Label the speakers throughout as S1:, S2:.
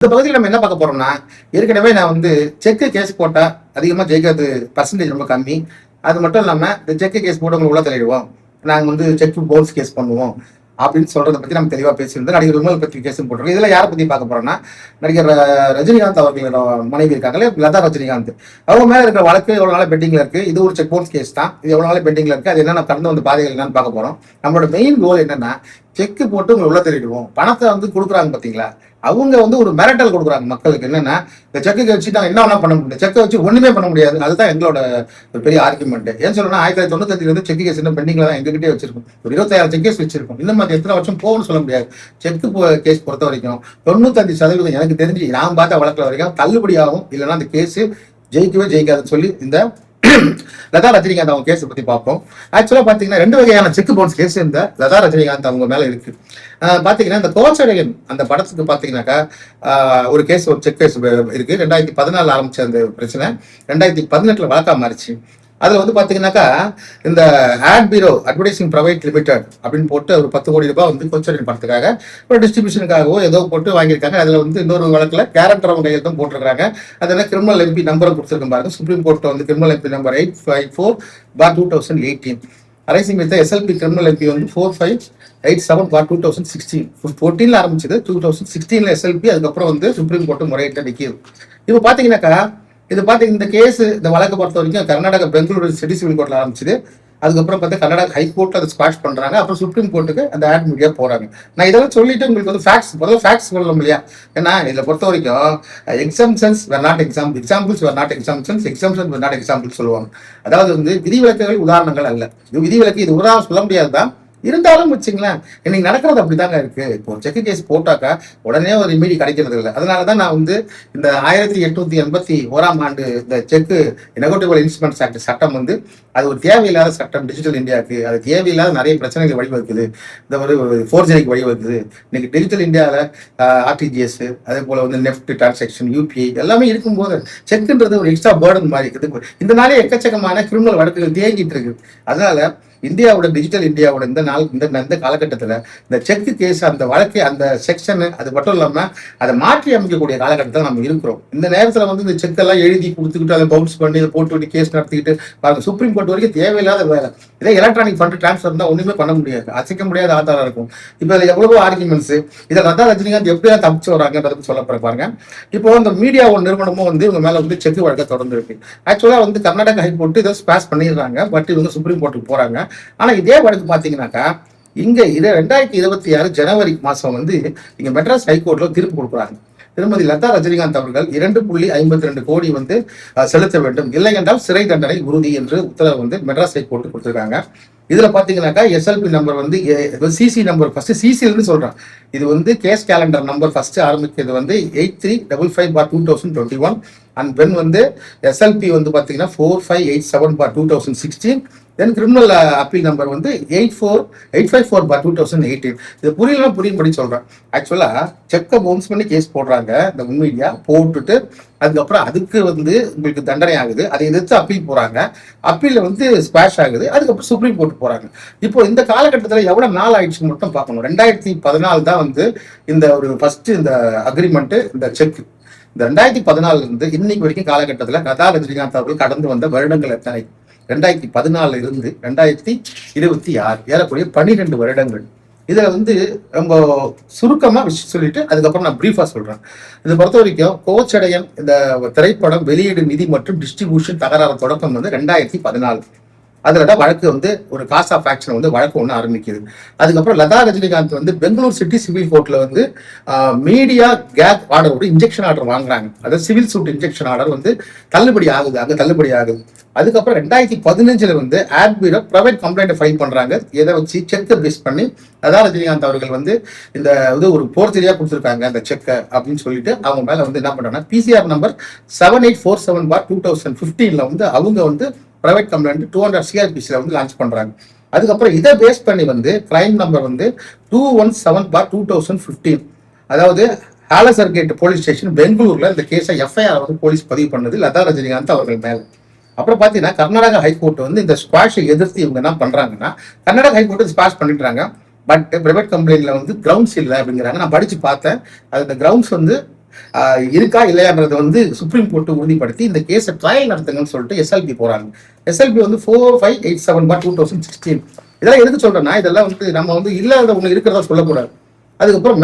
S1: இந்த பகுதியில் நம்ம என்ன பார்க்க போறோம்னா, ஏற்கனவே நான் வந்து செக்கு கேஸ் போட்டா அதிகமா ஜெயிக்கிறது பர்சன்டேஜ் ரொம்ப கம்மி. அது மட்டும் இல்லாம இந்த செக்கு கேஸ் போட்டு உள்ள தள்ளிடுவோம், நாங்க வந்து செக் பவுன்ஸ் கேஸ் பண்ணுவோம் அப்படின்னு சொல்றதை பத்தி நம்ம தெளிவா பேசியிருந்தோம். நடிகர் விமல் பத்தி கேஸ் போட்டிருக்கோம். இதுல யாரை பத்தி பார்க்க போறோம்னா, நடிகர் ரஜினிகாந்த் அவர்களோட மனைவி இருக்காங்களே, லதா ரஜினிகாந்த். அவங்க மேல இருக்கிற வழக்கு எவ்வளவு நாள் பெண்டிங்ல இருக்கு. இது ஒரு செக் பவுன்ஸ் கேஸ் தான். இது எவ்வளவு நாள் பெண்டிங்ல இருக்கு, அது என்னென்ன கடந்து வந்து பாதைகள் என்னன்னு பார்க்க போறோம். நம்மளோட மெயின் கோல் என்னன்னா, செக் போட்டு உங்களை உள்ள தள்ளிடுவோம். பணத்தை வந்து கொடுக்குறாங்க பாத்தீங்களா, அவங்க வந்து ஒரு மிரட்டல் கொடுக்குறாங்க மக்களுக்கு. என்னன்னா, இந்த செக்கை வச்சு நாங்கள் என்ன வேணா பண்ண முடியும், செக்கை வச்சு ஒண்ணுமே பண்ண முடியாது. அதுதான் எங்களோட ஒரு பெரிய ஆர்குமெண்ட். ஏன்னு சொல்லணும்னா, 1995 செக் கேஸ் இன்னும் பெண்டிங்ல தான் எங்ககிட்டே வச்சிருக்கோம். ஒரு 26 செக் கேஸ் வச்சிருக்கோம். இன்னும் அது எத்தனை வருஷம் போகும்னு சொல்ல முடியாது. செக்கு கேஸ் பொறுத்த வரைக்கும் 95% எனக்கு தெரிஞ்சு நான் பார்த்த வழக்கில் வரைக்கும் தள்ளுபடி ஆகும், இல்லைன்னா அந்த கேஸ் ஜெயிக்கவே ஜெயிக்காதுன்னு சொல்லி இந்த லதா ரஜினிகாந்த் அவங்க கேஸ் பத்தி பார்ப்போம். ஆக்சுவலா பாத்தீங்கன்னா 2 வகையான செக் பவுன்ஸ் கேஸ் இந்த லதா ரஜினிகாந்த் அவங்க மேல இருக்கு. பாத்தீங்கன்னா இந்த கோச்சடையன் அந்த படத்துக்கு பாத்தீங்கன்னாக்கா ஒரு கேஸ், ஒரு செக் கேஸ் இருக்கு. 2014 ஆரம்பிச்ச அந்த பிரச்சனை 2018 வழக்கா மாறிச்சு. அதுல வந்து பாத்தீங்கன்னாக்கா இந்த ஆட் பீரோ அட்வர்டைசிங் பிரைவேட் லிமிடெட் அப்படின்னு போட்டு ஒரு 10 கோடி ரூபாய் வந்து கோச்சடையன் படத்துக்காக ஒரு டிஸ்ட்ரிபியூஷனுக்காகவோ ஏதோ போட்டு வாங்கியிருக்காங்க. அதுல வந்து இன்னொரு வழக்குல கேரக்டர் அவங்க கையெழுத்தும் போட்டிருக்காங்க. அதெல்லாம் கிரிமினல் எம்பி நம்பரும் கொடுத்துருக்கும் பாருங்க. சுப்ரீம் கோர்ட் வந்து criminal MP number 854/2018 arising with SLP criminal MP வந்து 4587/2016. 14 ஆரம்பிச்சது, 2016 எஸ்எல்பி. அதுக்கப்புறம் வந்து சுப்ரீம் கோர்ட் முறையிட்ட நிற்கிது. இப்போ பாத்தீங்கன்னாக்கா இந்த கேஸ், இந்த வழக்கை பொறுத்த வரைக்கும் கர்நாடகா பெங்களூரு சிட்டி சிவில் கோர்ட்ல ஆரம்பிச்சது. அதுக்கப்புறம் பார்த்தா கர்நாடகா ஹைகோர்ட் அதை ஸ்குவாஷ் பண்றாங்க. அப்புறம் சுப்ரீம் கோர்ட்டுக்கு அந்த ஆட் மீடியா போறாங்க. நான் இதெல்லாம் சொல்லிட்டு உங்களுக்கு வந்து ஃபேக்ட்ஸ் சொல்லணும் இல்லையா? ஏன்னா இதில் பொறுத்த வரைக்கும் exemptions were not examples were not exemptions, exemption were not examples சொல்லுவாங்க. அதாவது வந்து விதிவிலக்குகள் உதாரணங்கள் அல்ல. இது விதிவிலக்கு, இது உதாரணம் சொல்ல முடியாது தான். இருந்தாலும் வச்சுங்களேன், இன்னைக்கு நடக்கிறது அப்படிதாங்க இருக்கு. இப்போ செக்கு கேஸ் போட்டாக்கா உடனே ஒரு இமீடி கிடைக்கிறது இல்லை. அதனாலதான் நான் வந்து இந்த 1881 இந்த செக்கு நெகோட்டியபிள் இன்ஸ்ட்ருமெண்ட்ஸ் ஆக்ட் சட்டம் வந்து அது ஒரு தேவையில்லாத சட்டம். டிஜிட்டல் இந்தியாவுக்கு அது தேவையில்லாத நிறைய பிரச்சனைகள் வழிவகுக்குது. இந்த ஒரு ஃபோர்ஜரிக்கு வழிவகுக்குது. இன்னைக்கு டிஜிட்டல் இந்தியாவில் ஆர்டிஜிஎஸ், அதே போல வந்து நெஃப்ட் டிரான்சாக்ஷன், யூபிஐ எல்லாமே இருக்கும்போது செக்குன்றது ஒரு எக்ஸ்ட்ரா பேர்டன் மாதிரி இருக்குது. இந்த நாளே எக்கச்சக்கமான கிரிமினல் வழக்குகள் தேங்கிட்டு இருக்கு. அதனால இந்தியாவோட டிஜிட்டல் இந்தியாவோட இந்த காலகட்டத்தில் இந்த செக்கு கேஸ், அந்த வழக்கு, அந்த செக்ஷன், அது மட்டும் இல்லாம அதை மாற்றி அமைக்கக்கூடிய காலகட்டத்தில் நம்ம இருக்கிறோம். இந்த நேரத்தில் வந்து இந்த செக்கெல்லாம் எழுதி கொடுத்துக்கிட்டு அதை பவுன்ஸ் பண்ணி அதை போட்டு கேஸ் நடத்திக்கிட்டு பாருங்க, சுப்ரீம் கோர்ட் வரைக்கும் தேவையில்லாத வேலை. இதே எலக்ட்ரானிக் ஃபண்ட் டிரான்ஸ்ஃபர் தான் ஒண்ணுமே பண்ண முடியாது, அசைக்க முடியாத ஆதாரம் இருக்கும். இப்போ இதில் எவ்வளவோ ஆர்குமெண்ட்ஸ், இதை லதா ரஜினிகாந்த் எப்படியா தப்பிச்சு வராங்கன்றதுக்கு சொல்ல பாருங்க. இப்போ இந்த மீடியா நிறுவனமும் வந்து இவங்க மேல வந்து செக்கு வழக்க தொடர்ந்து இருக்கு. ஆக்சுவலா வந்து கர்நாடகா ஹைகோர்ட் இதை பாஸ் பண்ணிடுறாங்க. பட் இவங்க சுப்ரீம் கோர்ட்டுக்கு போறாங்க. ஆனா இதே வழக்கு பாத்தீங்கன்னாக்கா இங்க 2026 ஜனவரி மாசம் வந்து இங்க மெட்ராஸ் ஹைகோர்ட்ல தீர்ப்பு கொடுக்குறாங்க. திருமதி லதா ரஜினிகாந்த் அவர்கள் 2.52 கோடி வந்து செலுத்த வேண்டும், இல்லை என்றால் சிறை தண்டனை உறுதி என்று உத்தரவு வந்து மெட்ராஸ் ஹைகோர்ட் கொடுத்திருக்காங்க. இதுல பாத்தீங்கன்னாக்கா எஸ்எல்பி நம்பர் வந்து சிசி நம்பர் ஃபர்ஸ்ட் சிசிஎல்னு சொல்றான். இது வந்து கேஸ் கேலண்டர் நம்பர் ஃபர்ஸ்ட் ஆரம்பிக்கிறது வந்து 8355/2021 அண்ட் தென் வந்து எஸ்எல்பி வந்து பாத்தீங்கன்னா 4587/2016. தென் கிரிமினல் அப்பீல் நம்பர் வந்து 84854/2018. இது புரியும்படி சொல்றேன். ஆக்சுவலா செக்கை பவுன்ஸ் பண்ணி கேஸ் போடுறாங்க இந்த மீடியா போட்டுட்டு, அதுக்கப்புறம் அதுக்கு வந்து உங்களுக்கு தண்டனை ஆகுது. அதை எதிர்த்து அப்பீல் போறாங்க. அப்பீல் வந்து ஸ்குவாஷ் ஆகுது. அதுக்கப்புறம் சுப்ரீம் கோர்ட் போறாங்க. இப்போ இந்த காலகட்டத்தில் எவ்வளவு நாள் ஆயிடுச்சு மட்டும் பார்க்கணும். 2014 தான் வந்து இந்த ஒரு ஃபர்ஸ்ட் இந்த அக்ரிமெண்ட், இந்த செக். இந்த 2014 இருந்து இன்னைக்கு வரைக்கும் காலகட்டத்தில் லதா ரஜினிகாந்த் அவர்கள் கடந்து வந்த வருடங்கள் எத்தனை? 2014 இருந்து 2026 ஏறக்கூடிய 12 வருடங்கள். இதுல வந்து ரொம்ப சுருக்கமா விஷயம் சொல்லிட்டு அதுக்கப்புறம் நான் பிரீஃபா சொல்றேன். இதை பொறுத்த வரைக்கும் கோச்சடையன் இந்த திரைப்படம் வெளியீடு நிதி மற்றும் டிஸ்ட்ரிபியூஷன் தகராறு தொடக்கம் வந்து 2014. அதுலதான் வழக்கு வந்து ஒரு காஸ் ஆஃப் ஆக்ஷன் வந்து வழக்கு ஒன்று ஆரம்பிக்குது. அதுக்கப்புறம் லதா ரஜினிகாந்த் வந்து பெங்களூர் சிட்டி சிவில் கோர்ட்ல வந்து மீடியா கேக் ஆர்டரோட இன்ஜெக்ஷன் ஆர்டர் வாங்குறாங்க. அதாவது சிவில் சூட் இன்ஜெக்ஷன் ஆர்டர் வந்து தள்ளுபடி ஆகுது. அதுக்கப்புறம் 2015 வந்து ஆட் பீரோ பிரைவேட் கம்ப்ளைண்ட் ஃபைல் பண்றாங்க. இதை வச்சு செக்கை பேஸ் பண்ணி லதா ரஜினிகாந்த் அவர்கள் வந்து இந்த இது ஒரு போர்ஜரியா கொடுத்துருக்காங்க அந்த செக்கை அப்படின்னு சொல்லிட்டு அவங்க மேல வந்து என்ன பண்றாங்கன்னா பிசிஆர் நம்பர் 7847/2015 வந்து அவங்க வந்து பிரைவேட் கம்ப்ளைண்ட் 200 சிஆர்பிசில வந்து லான்ச் பண்றாங்க. அதுக்கப்புறம் இதை பேஸ் பண்ணி வந்து கிரைம் நம்பர் வந்து 217/2015, அதாவது ஹாலசர்கேட் போலீஸ் ஸ்டேஷன் பெங்களூர்ல இந்த கேஸை எஃப்ஐஆர் வந்து போலீஸ் பதிவு பண்ணது லதா ரஜினிகாந்த் அவர்கள் மேல. அப்புறம் பாத்தீங்கன்னா கர்நாடகா ஹைகோர்ட் வந்து இந்த ஸ்குவாஷை எதிர்த்து இவங்க என்ன பண்றாங்கன்னா, கர்நாடகா ஹைகோர்ட் ஸ்குவாஷ் பண்ணிடுறாங்க. பட் பிரைவேட் கம்ப்ளைண்ட்ல வந்து கிரவுண்ட்ஸ் இல்லை அப்படிங்கிறாங்க. நான் படிச்சு பார்த்தேன். அது இந்த கிரவுண்ட்ஸ் வந்து இருக்கா இல்லையான்றது வந்து சுப்ரீம் கோர்ட் உறுதிப்படுத்தி இந்த கேஸை ட்ரையல் நடத்துங்கன்னு சொல்லிட்டு எஸ்எல்பி போறாங்க. எஸ்எல்பி வந்து 4587/2016. இதெல்லாம் எதுக்கு சொல்றேன்னா, இதெல்லாம் வந்து நம்ம வந்து இல்லாத ஒண்ணு இருக்கிறதா சொல்லக்கூடாது. அதுக்கப்புறம்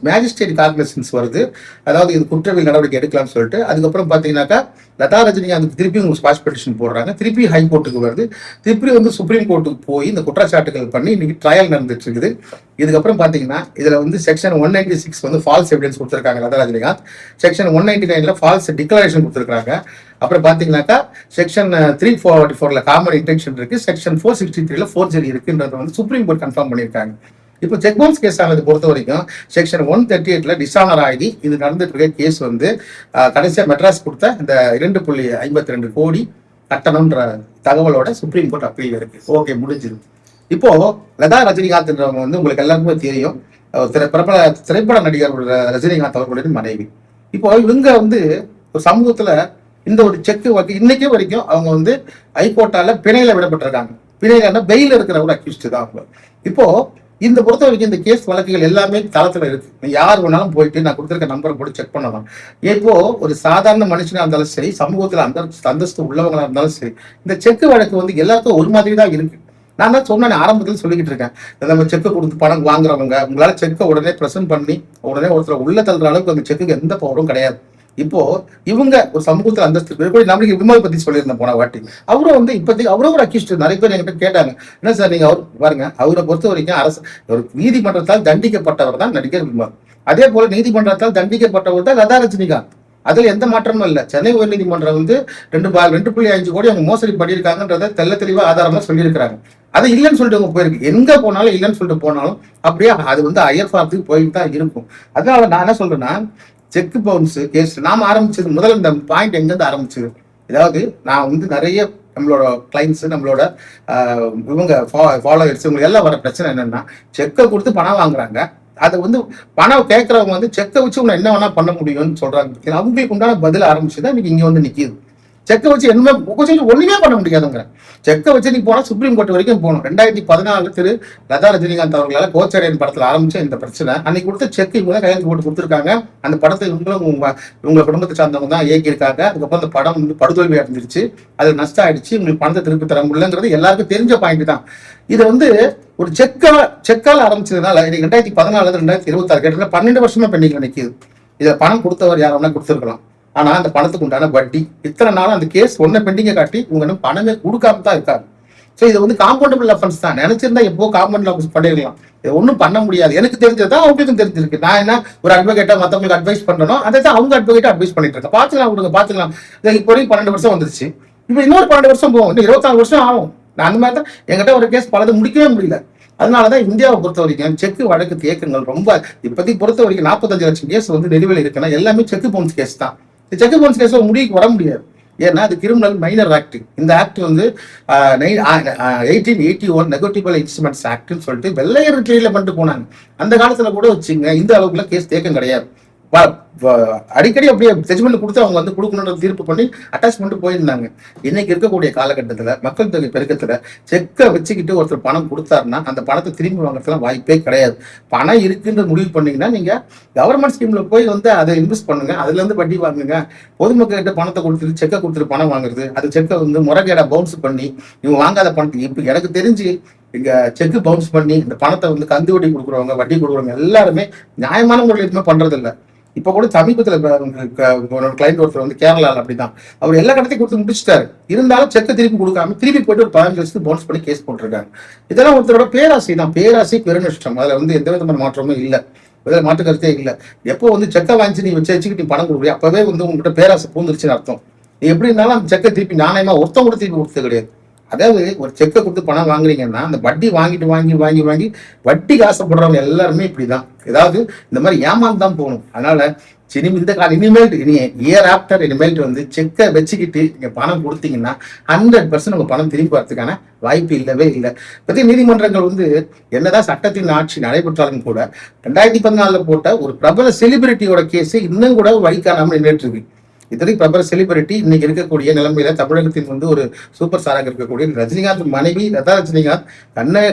S1: மேஜிஸ்ட்ரேட் கால்குலேஷன்ஸ் வருது, அதாவது இது குற்றவியல் நடவடிக்கை எடுக்கலாம்னு சொல்லிட்டு. அதுக்கப்புறம் பாத்தீங்கன்னாக்கா லதா ரஜினிகாந்த் திருப்பி உங்களுக்கு ஸ்பாஷ் பெட்டிஷன் போடுறாங்க, திருப்பி ஹை கோர்ட்டுக்கு வருது, திருப்பி வந்து சுப்ரீம் கோர்ட்டுக்கு போய் இந்த குற்றச்சாட்டுகள் பண்ணி இன்னைக்கு ட்ரையல் நடந்துட்டு இருக்குது. இதுக்கப்புறம் பாத்தீங்கன்னா இதுல வந்து செக்ஷன் 196 வந்து ஃபால்ஸ் எவிடன்ஸ் கொடுத்துருக்காங்க லதா ரஜினிகாந்த், செக்ஷன் 199ல ஃபால்ஸ் டிக்ளரேஷன் கொடுத்துருக்காங்க. அப்புறம் பாத்தீங்கன்னாக்கா செக்ஷன் 344ல காமன் இன்டென்ஷன் இருக்கு, செக்ஷன் 463ல ஃபோர்ஜரி இருக்குன்றத வந்து சுப்ரீம் கோர்ட் கன்ஃபார்ம் பண்ணியிருக்காங்க. இப்போ செக் பவுன்ஸ் கேஸ் ஆனது பொறுத்த வரைக்கும் செக்ஷன் 138ல டிசானர் ஆகி இது நடந்துட்டு இருக்க கேஸ் வந்து கடைசியா மெட்ராஸ் கொடுத்த இந்த 2.52 கோடி கட்டணம்ன்ற தகவலோட சுப்ரீம் கோர்ட் அப்பீல் இருக்கு. ஓகே, முடிஞ்சிருக்கு. இப்போ லதா ரஜினிகாந்த்ன்றவங்க வந்து உங்களுக்கு எல்லாருக்குமே தெரியும், பிரபல திரைப்பட நடிகர் ரஜினிகாந்த் அவர்களுடைய மனைவி. இப்போ இவங்க வந்து ஒரு சமூகத்துல இந்த ஒரு செக் இன்னைக்கே வரைக்கும் அவங்க வந்து ஹைகோர்ட்டால பிணையில விடப்பட்டிருக்காங்க. பிணையில பெயில் இருக்கிற ஒரு அக்யூஸ்ட் தான் அவங்க. இப்போ இந்த பொறுத்த வரைக்கும் இந்த கேஸ் வழக்குகள் எல்லாமே தளத்துல இருக்கு. யார் வேணாலும் போயிட்டு நான் கொடுத்துருக்க நம்பரை போட்டு செக் பண்ணலாம். இப்போ ஒரு சாதாரண மனுஷனா இருந்தாலும் சரி, சமூகத்துல அந்தஸ்து உள்ளவங்களா இருந்தாலும் சரி, இந்த செக் வழக்கு வந்து எல்லாருக்கும் ஒரு மாதிரி தான் இருக்கு. நான் தான் சொன்னேன், ஆரம்பத்தில் சொல்லிக்கிட்டு இருக்கேன், நம்ம செக்கை கொடுத்து பணம் வாங்குறவங்க உங்களால செக்கை உடனே பிரசன்ட் பண்ணி உடனே ஒருத்தர் உள்ள தள்ளுற அளவுக்கு அந்த செக்குக்கு எந்த பவரும் கிடையாது. இப்போ இவங்க ஒரு சமூகத்துல அந்தஸ்து நம்மளுக்கு விமல் பத்தி சொல்லியிருந்தேன் போன வாட்டி. அவரும் வந்து இப்போதைக்கு அவரும் ஒரு அக்யூஸ்ட். நிறைய பேர் என்கிட்ட கேட்டாங்க, என்ன சார் நீங்க அவர் பாருங்க, அவரை பொறுத்த வரைக்கும் அரசு ஒரு நீதிமன்றத்தால் தண்டிக்கப்பட்டவர் தான் நடிகர் விமல். அதே போல நீதிமன்றத்தால் தண்டிக்கப்பட்டவர் தான் லதா ரஜினிகாந்த். அதுல எந்த மாற்றமும் இல்லை. சென்னை உயர்நீதிமன்றம் வந்து 2.5 கோடி அவங்க மோசடி பண்ணியிருக்காங்கன்றத தெல்ல தெளிவா ஆதாரமா சொல்லியிருக்கிறாங்க. அது இல்லைன்னு சொல்லிட்டு அவங்க போயிருக்கு. எங்க போனாலும் இல்லைன்னு சொல்லிட்டு போனாலும் அப்படியே அது வந்து ஹையர் ஃபார்த்துக்கு போயிட்டு தான் இருக்கும். அதனால நான் என்ன சொல்றேன்னா, செக் பவுன்ஸ் கேஸ் நாம ஆரம்பிச்சது முதல்ல இந்த பாயிண்ட் எங்கிருந்து ஆரம்பிச்சது, அதாவது நான் வந்து நிறைய நம்மளோட கிளைண்ட்ஸ் நம்மளோட இவங்க ஃபாலோவர்ஸ் இவங்க எல்லாம் வர பிரச்சனை என்னன்னா, செக்கை கொடுத்து பணம் வாங்குறாங்க. அதை வந்து பணம் கேட்கறவங்க வந்து செக்கை வச்சு உன்னை என்ன வேணா பண்ண முடியும்னு சொல்றாங்க. அவங்களுக்கு உண்டான பதில் ஆரம்பிச்சுதான் இன்னைக்கு இங்க வந்து நிக்குது. செக்கை வச்சு என்ன ஒண்ணுமே பண்ண முடியாதுங்கிற செக்கை வச்சு நீ போனா சுப்ரீம் கோர்ட் வரைக்கும் போகணும். 2014 திரு லதா ரஜினிகாந்த் அவர்களால் கோச்சடையன் படத்துல ஆரம்பிச்ச இந்த பிரச்சனை அன்னைக்கு கொடுத்த செக் இவங்க தான் கையெழுத்து போட்டு கொடுத்துருக்காங்க. அந்த படத்தை இவங்களும் உங்க குடும்பத்தை சார்ந்தவங்க தான் இயக்கியிருக்காங்க. அதுக்கப்புறம் அந்த படம் வந்து படுதோல்வி அடைஞ்சிருச்சு, அது நஷ்டம் ஆயிடுச்சு, உங்களுக்கு பணத்தை திருப்பி தர முடியலங்கிறது எல்லாருக்கும் தெரிஞ்ச பாயிண்ட் தான். இது வந்து ஒரு செக்கால் ஆரம்பிச்சதுனால இன்னைக்கு 2014 2026 கிட்டத்தட்ட 12 வருஷமா பெண்டிங்ல நிக்குது. இதை பணம் கொடுத்தவர் யார் வேணா கொடுத்துருக்கலாம், ஆனா அந்த பணத்துக்கு உண்டான வட்டி இத்தனை நாளும் அந்த கேஸ் ஒன்ன பெண்டிங்க காட்டி உங்க பணமே கொடுக்காம தான் இருக்காங்க. ஸோ இது வந்து காம்பவுண்டபிள் அஃபென்ஸ் தான். நினைச்சிருந்தா எப்போ காம்பவுண்ட் அஃபென்ஸ் பண்ணிடலாம். இது ஒன்றும் பண்ண முடியாது. எனக்கு தெரிஞ்சதான் அவங்களுக்கும் தெரிஞ்சிருக்கு. நான் என்ன ஒரு அட்வொகேட்டா மற்றவங்களுக்கு அட்வைஸ் பண்றேனோ அதை தான் அவங்க அட்வொகேட்டா அட்வைஸ் பண்ணிட்டு இருக்கேன். பாத்துக்கலாம் கொடுங்க, பாத்துக்கலாம். இப்போ வரைக்கும் 12 வருஷம் வந்துருச்சு. இப்போ இன்னொரு 12 வருஷம் போகும், இன்னும் 24 வருஷம் ஆகும். நான் அந்த மாதிரி தான் என்கிட்ட ஒரு கேஸ் பலது முடிக்கவே முடியல. அதனாலதான் இந்தியாவை பொறுத்த வரைக்கும் செக் வழக்கு தேக்கங்கள் ரொம்ப இப்போதைக்கு பொறுத்த வரைக்கும் 45 லட்சம் கேஸ் வந்து நிலுவையில் இருக்குன்னா எல்லாமே செக் பவுன்ஸ் கேஸ் தான். செக் பவுன்ஸ் கேஸ் முடிவுக்கு வர முடியாது. ஏன்னா அது கிரிமினல் மைனர் ஆக்ட். இந்த ஆக்ட் வந்து 1881 நெகோட்டியபிள் இன்ஸ்ட்ருமெண்ட்ஸ் ஆக்ட்னு சொல்லிட்டு வெள்ளையர் கீழே பண்ணிட்டு போனாங்க. அந்த காலத்துல கூட வச்சுங்க இந்த அளவுக்குலாம் கேஸ் தேக்கம் கிடையாது. அடிக்கடி அப்படியே ஜட்ஜ்மெண்ட் கொடுத்து அவங்க வந்து கொடுக்கணுன்ற தீர்ப்பு பண்ணி அட்டாச் பண்ணிட்டு போயிருந்தாங்க. இன்னைக்கு இருக்கக்கூடிய காலகட்டத்துல மக்கள் தொகை பெருக்கத்துல செக்கை வச்சுக்கிட்டு ஒருத்தர் பணம் கொடுத்தாருன்னா அந்த பணத்தை திரும்பி வாங்குறதுலாம் வாய்ப்பே கிடையாது. பணம் இருக்குன்ற முடிவு பண்ணீங்கன்னா நீங்க கவர்மெண்ட் ஸ்கீம்ல போய் வந்து அதை இன்வெஸ்ட் பண்ணுங்க, அதுல இருந்து வட்டி வாங்குங்க. பொதுமக்கள் கிட்ட பணத்தை கொடுத்துட்டு செக்கை கொடுத்துட்டு பணம் வாங்குறது, அது செக்கை வந்து முறைகேடா பவுன்ஸ் பண்ணி இவங்க வாங்காத பணத்துக்கு இப்ப எனக்கு தெரிஞ்சு இங்க செக் பவுன்ஸ் பண்ணி இந்த பணத்தை வந்து கந்து வட்டி கொடுக்குறவங்க வட்டி கொடுக்குறவங்க எல்லாருமே நியாயமான முறையில் எதுவுமே பண்றது இல்லை. இப்ப கூட சமீபத்துல கிளைண்ட் ஒருத்தர் வந்து கேரளால அப்படிதான் அவர் எல்லா கடத்தையும் கொடுத்து முடிச்சுட்டாரு. இருந்தாலும் செக்கை திருப்பி கொடுக்காம திருப்பி போயிட்டு ஒரு 15 லட்சத்துக்கு பவுன்ஸ் பண்ணி கேஸ் போட்டிருக்காங்க. இதெல்லாம் ஒருத்தரோட பேராசை தான். பேராசை பெருநஷ்டம். அதுல வந்து எந்த விதமான மாற்றமும் இல்லை, இதில் மாற்று கருத்தே இல்லை. எப்போ வந்து செக்கை வாங்கி நீ வச்சுக்கிட்டு நீ பணம் கொடுக்குறிய அப்பவே வந்து உங்ககிட்ட பேராசை பூந்துருச்சுன்னு அர்த்தம். நீ எப்படி இருந்தாலும் அந்த செக்கை திருப்பி நாணயமா ஒருத்தவங்க கூட திருப்பி கொடுத்தது கிடையாது. அதாவது ஒரு செக்கை கொடுத்து பணம் வாங்குறீங்கன்னா அந்த வட்டி வாங்கிட்டு வாங்கி வட்டிக்கு ஆசைப்படுறவங்க எல்லாருமே இப்படிதான். ஏதாவது இந்த மாதிரி ஏமாந்து தான் போகணும். அதனால இந்த காலம் இனிமேல் இயர் ஆஃப்டர் இனிமேல் வந்து செக்கை வச்சுக்கிட்டு நீங்க பணம் கொடுத்தீங்கன்னா 100% உங்க பணம் திருப்பி வரதுக்கான வாய்ப்பு இல்லவே இல்லை. பத்தி நீதிமன்றங்கள் வந்து என்னதான் சட்டத்தின் ஆட்சி நடைபெற்றாலும் கூட 2014 போட்ட ஒரு பிரபல செலிபிரிட்டியோட கேஸ் இன்னும் கூட வழி காணாமல் நின்றுட்டு இருக்கு. இத்தனைக்கு பிரபல செலிபிரிட்டி இன்னைக்கு இருக்கக்கூடிய நிலைமையில தமிழகத்தின் வந்து ஒரு சூப்பர் ஸ்டாராக இருக்கக்கூடிய ரஜினிகாந்த் மனைவி லதா ரஜினிகாந்த்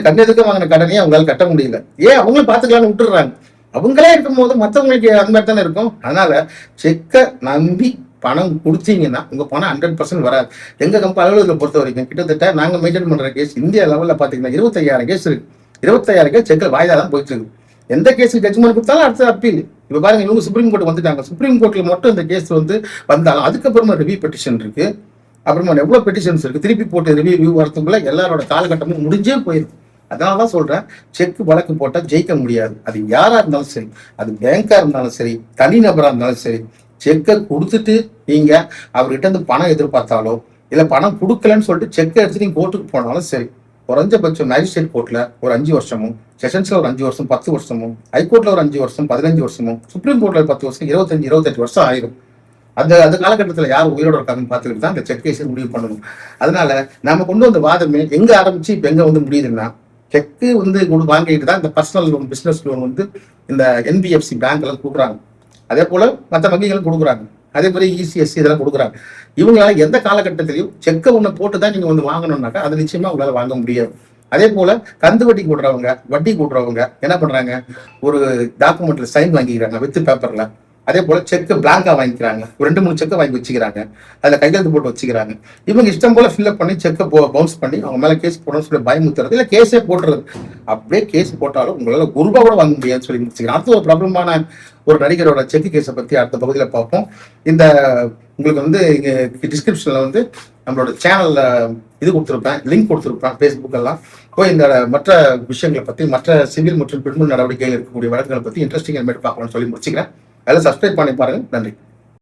S1: கண்ணெதுக்கு வாங்கின கடனையே அவங்களால கட்ட முடியல. ஏன் அவங்களும் பாத்துக்கலாம்னு விட்டுறாங்க. அவங்களே இருக்கும்போது மற்றவங்களுக்கு அந்த மாதிரி தானே இருக்கும். அதனால செக்கை நம்பி பணம் கொடுத்தீங்கன்னா உங்க பணம் 100% வராது. எங்க அலுவலகத்தை பொறுத்த வரைக்கும் கிட்டத்தட்ட நாங்க மெயின்டைன் பண்ற கேஸ் இந்தியா லெவல்ல பாத்தீங்கன்னா 25,000 கேஸ் இருக்கு. 25,000 கேஸ் செக்கில் வாய்தா தான் போயிட்டு இருக்கு. எந்த கேஸ் ஜட்ஜ்மெண்ட் கொடுத்தாலும் அடுத்த அப்பீல். இப்ப பாருங்க, இவங்க சுப்ரீம் கோர்ட் வந்துட்டாங்க. சுப்ரீம் கோர்ட்ல மட்டும் இந்த கேஸ் வந்தாலும் அதுக்கப்புறமா ரிவ்யூ பெட்டிஷன் இருக்கு. அப்புறமா எவ்வளவு பெட்டிஷன்ஸ் இருக்கு, திருப்பி போட்டு ரிவ்யூ வரதுக்குள்ள எல்லாரோட காலகட்டமும் முடிஞ்சே போயிருக்கு. அதனாலதான் சொல்றேன், செக் வழக்கு போட்டா ஜெயிக்க முடியாது. அது யாரா இருந்தாலும் சரி, அது பேங்கா இருந்தாலும் சரி, தனிநபரா இருந்தாலும் சரி, செக்கை கொடுத்துட்டு நீங்க அவர்கிட்ட இருந்து பணம் எதிர்பார்த்தாலோ இல்ல பணம் கொடுக்கலன்னு சொல்லிட்டு செக்கை எடுத்து நீங்க கோர்ட்டுக்கு போனாலும் சரி, குறைஞ்சபட்சம் மேஜிஸ்ட்ரேட் கோர்ட்ல ஒரு 5 வருஷமும், செஷன்ஸ்ல ஒரு 5 வருஷம் 10 வருஷமும், ஹைகோர்ட்ல ஒரு 5 வருஷம் 15 வருஷமும், சுப்ரீம் கோர்ட்ல 10 வருஷம் 25-28 வருஷம் ஆயிரும். அந்த காலகட்டத்தில் யார் உயிரோட இருக்காங்கன்னு பார்த்துக்கிட்டு தான் இந்த செக் கேஸை முடிவு பண்ணணும். அதனால நம்ம கொண்டு வந்த வாதமே எங்க ஆரம்பிச்சு இப்ப எங்க முடியுதுன்னா, செக்கு வாங்கிட்டு தான் இந்த பர்சனல் லோன், பிசினஸ் லோன் இந்த என்பிஎஃப்சி பேங்க் எல்லாம் கொடுக்குறாங்க. அதே போல மற்ற வங்கிகளும் கொடுக்குறாங்க. அதே மாதிரி இசிஎஸ்சி இதெல்லாம் கொடுக்குறாங்க. இவங்களால எந்த காலகட்டத்திலையும் செக்கை ஒன்று போட்டு தான் நீங்க வாங்கணும்னாக்கா அது நிச்சயமா உங்களால வாங்க முடியாது. அதே போல கந்து வட்டி கூடுறவங்க, வட்டி கூடுறவங்க என்ன பண்றாங்க, ஒரு டாக்குமெண்ட்ல சைன் வாங்கிக்கிறாங்க வித் பேப்பர்ல. அதே போல செக்கு பிளாங்கா வாங்கிக்கிறாங்க, 2-3 செக்கை வாங்கி வச்சுக்கிறாங்க, அதுல கையெழுத்து போட்டு வச்சுக்கிறாங்க. இவங்க இஷ்டம் போல ஃபில்அப் பண்ணி செக்கை பவுன்ஸ் பண்ணி அவங்க மேல கேஸ் போடணும்னு சொல்லி பயமுத்துறது, இல்ல கேஸே போட்டுறது. அப்படியே கேஸ் போட்டாலும் உங்களால ஒரு ரூபா கூட வாங்க முடியாதுன்னு சொல்லி முடிச்சுக்கிறேன். அடுத்த ஒரு பிரபலமான ஒரு நடிகரோட செக்கு கேஸை பத்தி அடுத்த பகுதியில பார்ப்போம். இந்த உங்களுக்கு டிஸ்கிரிப்ஷன்ல நம்மளோட சேனல்ல இது கொடுத்துருப்பேன், லிங்க் கொடுத்துருப்பேன், ஃபேஸ்புக் எல்லாம் போய் இந்த மற்ற விஷயங்களை பத்தி, மற்ற சிவில் மற்றும் கிரிமினல் நடவடிக்கைகள் இருக்கக்கூடிய வழக்குகளை பத்தி இன்ட்ரெஸ்டிங் பார்க்கணும்னு சொல்லி முடிச்சுக்கிறேன். அதில் சப்ஸ்கிரைப் பண்ணி பாருங்க. நன்றி.